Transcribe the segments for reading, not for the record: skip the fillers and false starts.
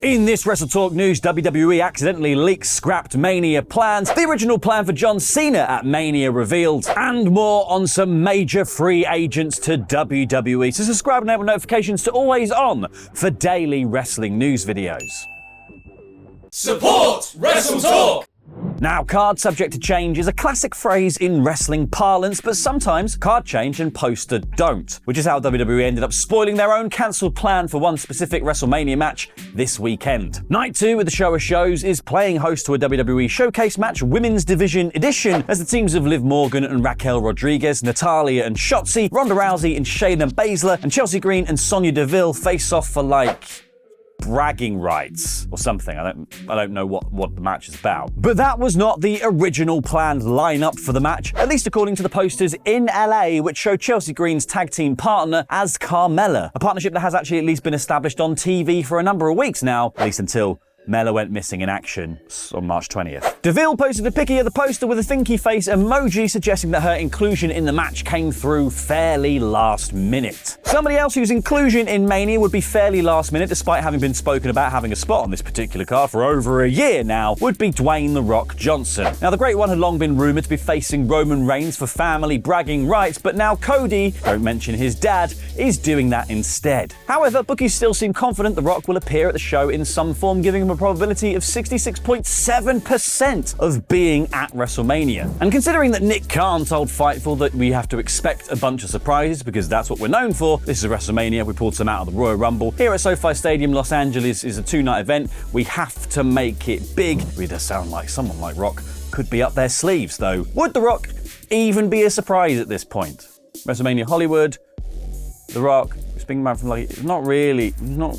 In this WrestleTalk news, WWE accidentally leaks scrapped Mania plans, the original plan for John Cena at Mania revealed, and more on some major free agents to WWE. So subscribe and enable notifications to always on for daily wrestling news videos. Support WrestleTalk! Now, card subject to change is a classic phrase in wrestling parlance, but sometimes card change and poster don't, which is how WWE ended up spoiling their own cancelled plan for one specific WrestleMania match this weekend. Night 2 with the show of shows is playing host to a WWE Showcase match Women's Division Edition as the teams of Liv Morgan and Raquel Rodriguez, Natalya and Shotzi, Ronda Rousey and Shayna Baszler, and Chelsea Green and Sonya Deville face off for bragging rights or something. I don't know what the match is about. But that was not the original planned lineup for the match, at least according to the posters in LA, which show Chelsea Green's tag team partner as Carmella, a partnership that has actually at least been established on TV for a number of weeks now, at least until Mella went missing in action on March 20th. Deville posted a pic of the poster with a thinky face emoji suggesting that her inclusion in the match came through fairly last minute. Somebody else whose inclusion in Mania would be fairly last minute, despite having been spoken about having a spot on this particular card for over a year now, would be Dwayne "The Rock" Johnson. Now, the Great One had long been rumoured to be facing Roman Reigns for family bragging rights, but now Cody, don't mention his dad, is doing that instead. However, bookies still seem confident The Rock will appear at the show in some form, giving him a probability of 66.7% of being at WrestleMania. And considering that Nick Khan told Fightful that we have to expect a bunch of surprises because that's what we're known for, this is WrestleMania, we pulled some out of the Royal Rumble. Here at SoFi Stadium, Los Angeles is a 2-night event. We have to make it big. It does sound like someone like Rock could be up their sleeves, though. Would The Rock even be a surprise at this point? WrestleMania Hollywood, The Rock, speaking about from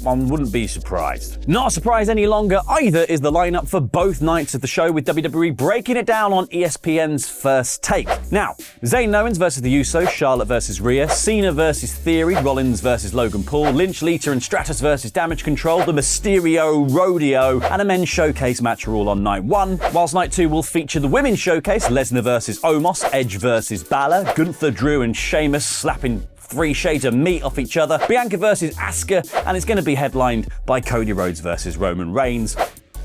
one wouldn't be surprised. Not a surprise any longer either is the lineup for both nights of the show, with WWE breaking it down on ESPN's First Take. Now, Zayn Owens versus the Usos, Charlotte versus Rhea, Cena versus Theory, Rollins versus Logan Paul, Lynch, Lita and Stratus versus Damage Control, the Mysterio Rodeo, and a men's showcase match are all on night 1, whilst night 2 will feature the women's showcase, Lesnar versus Omos, Edge versus Balor, Gunther, Drew and Sheamus slapping 3 shades of meat off each other, Bianca versus Asuka, and it's going to be headlined by Cody Rhodes versus Roman Reigns.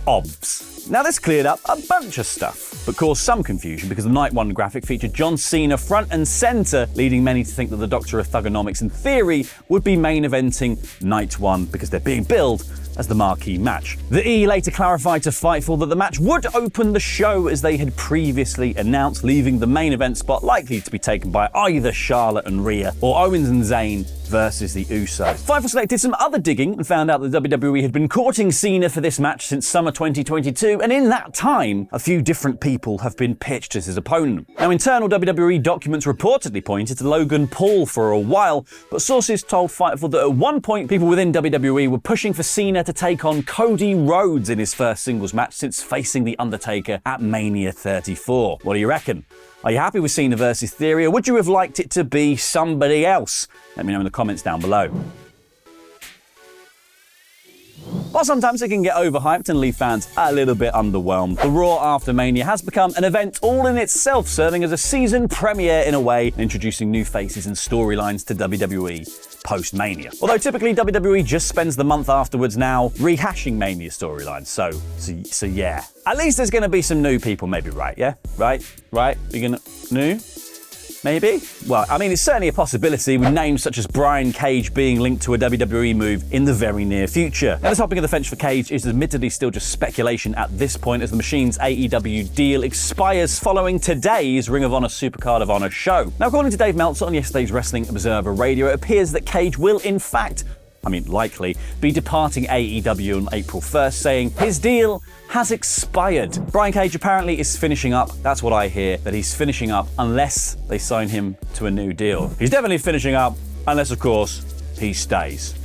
Obvs. Now, this cleared up a bunch of stuff, but caused some confusion because the Night 1 graphic featured John Cena front and centre, leading many to think that the Doctor of Thugonomics and Theory would be main eventing Night 1 because they're being billed as the marquee match. The E later clarified to Fightful that the match would open the show as they had previously announced, leaving the main event spot likely to be taken by either Charlotte and Rhea or Owens and Zayn versus the Usos. Fightful Select did some other digging and found out that WWE had been courting Cena for this match since summer 2022, and in that time, a few different people have been pitched as his opponent. Now, internal WWE documents reportedly pointed to Logan Paul for a while, but sources told Fightful that at one point, people within WWE were pushing for Cena to take on Cody Rhodes in his first singles match since facing The Undertaker at Mania 34. What do you reckon? Are you happy with Cena versus Theory, or would you have liked it to be somebody else? Let me know in the comments down below. While sometimes it can get overhyped and leave fans a little bit underwhelmed, the Raw after Mania has become an event all in itself, serving as a season premiere in a way, and introducing new faces and storylines to WWE post-Mania. Although typically WWE just spends the month afterwards now rehashing Mania storylines, so yeah. At least there's gonna be some new people maybe, right? Yeah? Right? You're gonna... new? Maybe? Well, I mean, it's certainly a possibility with names such as Brian Cage being linked to a WWE move in the very near future. Now, the topic of the fence for Cage is admittedly still just speculation at this point, as the Machine's AEW deal expires following today's Ring of Honor Supercard of Honor show. Now, according to Dave Meltzer on yesterday's Wrestling Observer Radio, it appears that Cage will in fact, likely, be departing AEW on April 1st, saying his deal has expired. Brian Cage apparently is finishing up. That's what I hear, that he's finishing up unless they sign him to a new deal. He's definitely finishing up unless, of course, he stays.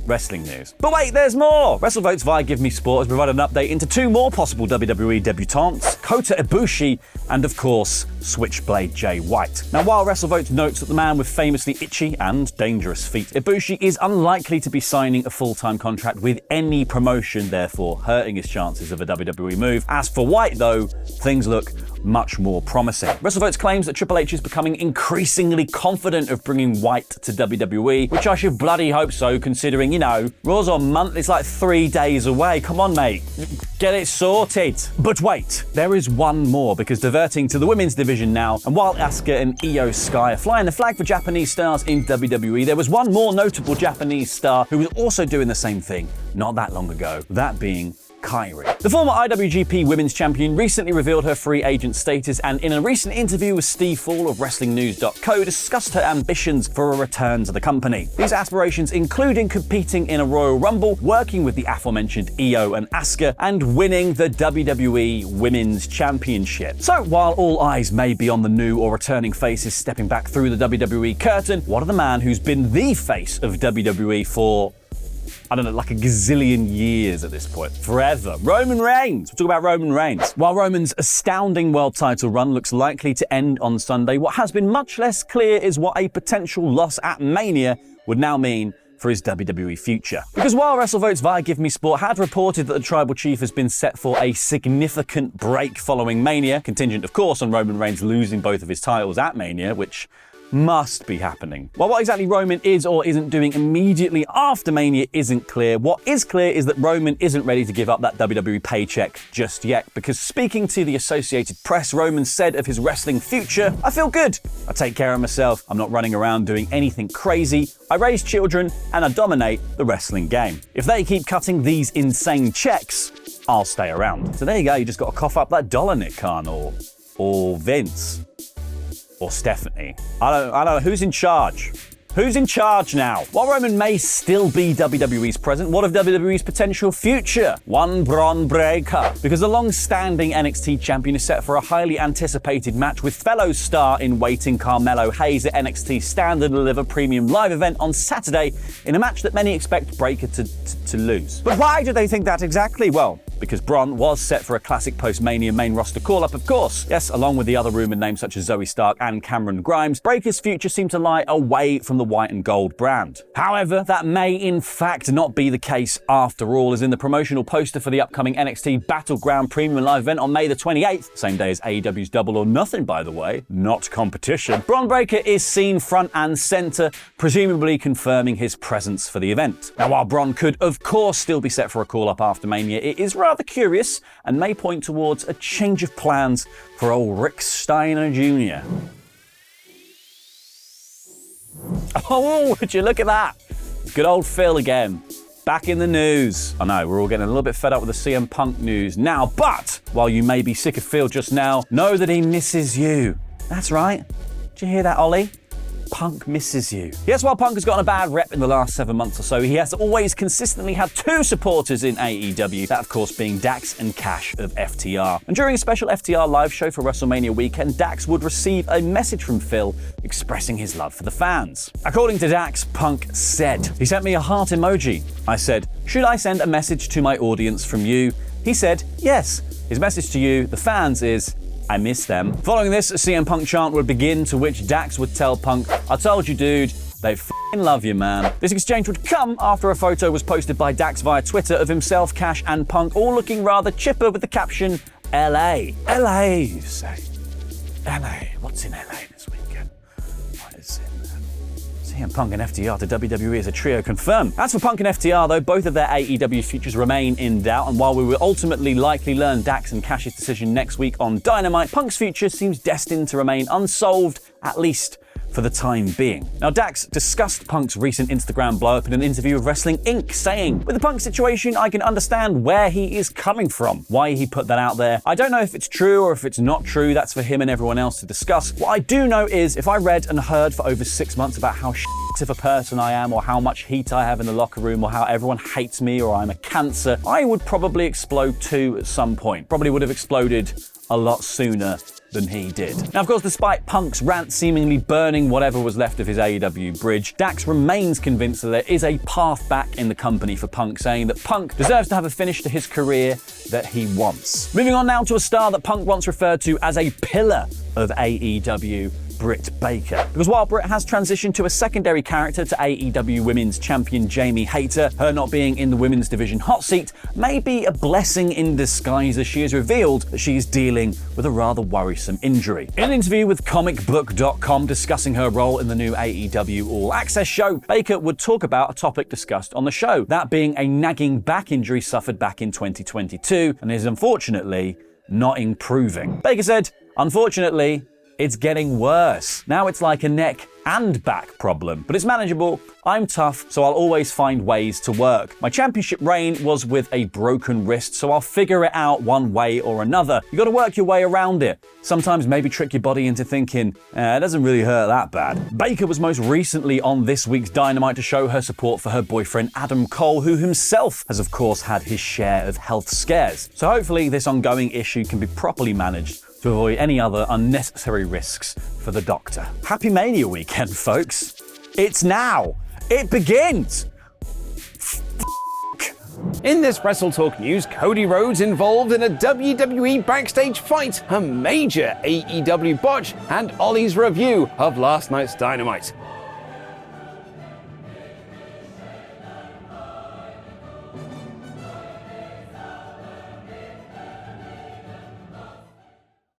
Wrestling news. But wait, there's more! WrestleVotes via Give Me Sport has provided an update into 2 more possible WWE debutantes, Kota Ibushi and, of course, Switchblade Jay White. Now, while WrestleVote notes that the man with famously itchy and dangerous feet, Ibushi, is unlikely to be signing a full-time contract with any promotion, therefore hurting his chances of a WWE move. As for White, though, things look much more promising. WrestleVotes claims that Triple H is becoming increasingly confident of bringing White to WWE, which I should bloody hope so, considering, you know, Raw's on month, it's like 3 days away. Come on, mate. Get it sorted. But wait, there is one more, because diverting to the women's division now, and while Asuka and Io Sky are flying the flag for Japanese stars in WWE, there was one more notable Japanese star who was also doing the same thing not that long ago, that being Kairi. The former IWGP Women's Champion recently revealed her free agent status, and in a recent interview with Steve Fall of WrestlingNews.co discussed her ambitions for a return to the company. These aspirations including competing in a Royal Rumble, working with the aforementioned Io and Asuka, and winning the WWE Women's Championship. So while all eyes may be on the new or returning faces stepping back through the WWE curtain, what of the man who's been the face of WWE for, I don't know, like a gazillion years at this point? Forever. Roman Reigns. We'll talk about Roman Reigns. While Roman's astounding world title run looks likely to end on Sunday, what has been much less clear is what a potential loss at Mania would now mean for his WWE future. Because while WrestleVotes via Give Me Sport had reported that the Tribal Chief has been set for a significant break following Mania, contingent of course on Roman Reigns losing both of his titles at Mania, which must be happening. Well, what exactly Roman is or isn't doing immediately after Mania isn't clear. What is clear is that Roman isn't ready to give up that WWE paycheck just yet, because speaking to the Associated Press, Roman said of his wrestling future, "I feel good. I take care of myself. I'm not running around doing anything crazy. I raise children and I dominate the wrestling game. If they keep cutting these insane checks, I'll stay around." So there you go. You just got to cough up that dollar, Nick Khan, or Vince. Or Stephanie. I don't know. Who's in charge? Who's in charge now? While Roman may still be WWE's present, what of WWE's potential future? One Bron Breaker. Because the long-standing NXT champion is set for a highly anticipated match with fellow star-in-waiting Carmelo Hayes at NXT's Stand and Deliver Premium Live event on Saturday, in a match that many expect Breaker to lose. But why do they think that exactly? Well, because Bron was set for a classic post-Mania main roster call-up, of course. Yes, along with the other rumoured names such as Zoe Stark and Cameron Grimes, Breaker's future seemed to lie away from the white and gold brand. However, that may in fact not be the case after all, as in the promotional poster for the upcoming NXT Battleground Premium Live event on May the 28th, same day as AEW's Double or Nothing, by the way, not competition, Bron Breakker is seen front and centre, presumably confirming his presence for the event. Now, while Bron could of course still be set for a call-up after Mania, it is rather curious and may point towards a change of plans for old Rick Steiner Jr. Oh, would you look at that? Good old Phil again. Back in the news. I know, we're all getting a little bit fed up with the CM Punk news now, but while you may be sick of Phil just now, know that he misses you. That's right. Did you hear that, Ollie? Punk misses you. Yes, while Punk has gotten a bad rep in the last 7 months or so, he has always consistently had two supporters in AEW, that of course being Dax and Cash of FTR. And during a special FTR live show for WrestleMania weekend, Dax would receive a message from Phil expressing his love for the fans. According to Dax, Punk said, "He sent me a heart emoji. I said, should I send a message to my audience from you? He said, yes. His message to you, the fans, is, I miss them." Following this, a CM Punk chant would begin, to which Dax would tell Punk, "I told you, dude, they f***ing love you, man." This exchange would come after a photo was posted by Dax via Twitter of himself, Cash, and Punk all looking rather chipper with the caption, LA. LA, you say? LA. What's in LA this weekend? What is in CM Punk and FTR to WWE as a trio confirmed. As for Punk and FTR, though, both of their AEW futures remain in doubt, and while we will ultimately likely learn Dax and Cash's decision next week on Dynamite, Punk's future seems destined to remain unsolved, at least for the time being. Now, Dax discussed Punk's recent Instagram blow-up in an interview with Wrestling Inc., saying, "With the Punk situation, I can understand where he is coming from, why he put that out there. I don't know if it's true or if it's not true. That's for him and everyone else to discuss. What I do know is, if I read and heard for over 6 months about how of a person I am, or how much heat I have in the locker room, or how everyone hates me, or I'm a cancer, I would probably explode too at some point. Probably would have exploded a lot sooner than he did." Now, of course, despite Punk's rant seemingly burning whatever was left of his AEW bridge, Dax remains convinced that there is a path back in the company for Punk, saying that Punk deserves to have a finish to his career that he wants. Moving on now to a star that Punk once referred to as a pillar of AEW, Britt Baker. Because while Britt has transitioned to a secondary character to AEW Women's Champion Jamie Hayter, her not being in the women's division hot seat may be a blessing in disguise, as she has revealed that she is dealing with a rather worrisome injury. In an interview with comicbook.com discussing her role in the new AEW All Access show, Baker would talk about a topic discussed on the show, that being a nagging back injury suffered back in 2022 and is unfortunately not improving. Baker said, "Unfortunately, it's getting worse. Now it's like a neck and back problem, but it's manageable. I'm tough, so I'll always find ways to work. My championship reign was with a broken wrist, so I'll figure it out one way or another. You gotta work your way around it. Sometimes maybe trick your body into thinking, it doesn't really hurt that bad." Baker was most recently on this week's Dynamite to show her support for her boyfriend Adam Cole, who himself has of course had his share of health scares. So hopefully this ongoing issue can be properly managed to avoid any other unnecessary risks for the Doctor. Happy Mania weekend, folks. It's now. It begins. In this WrestleTalk news, Cody Rhodes involved in a WWE backstage fight, a major AEW botch, and Ollie's review of last night's Dynamite.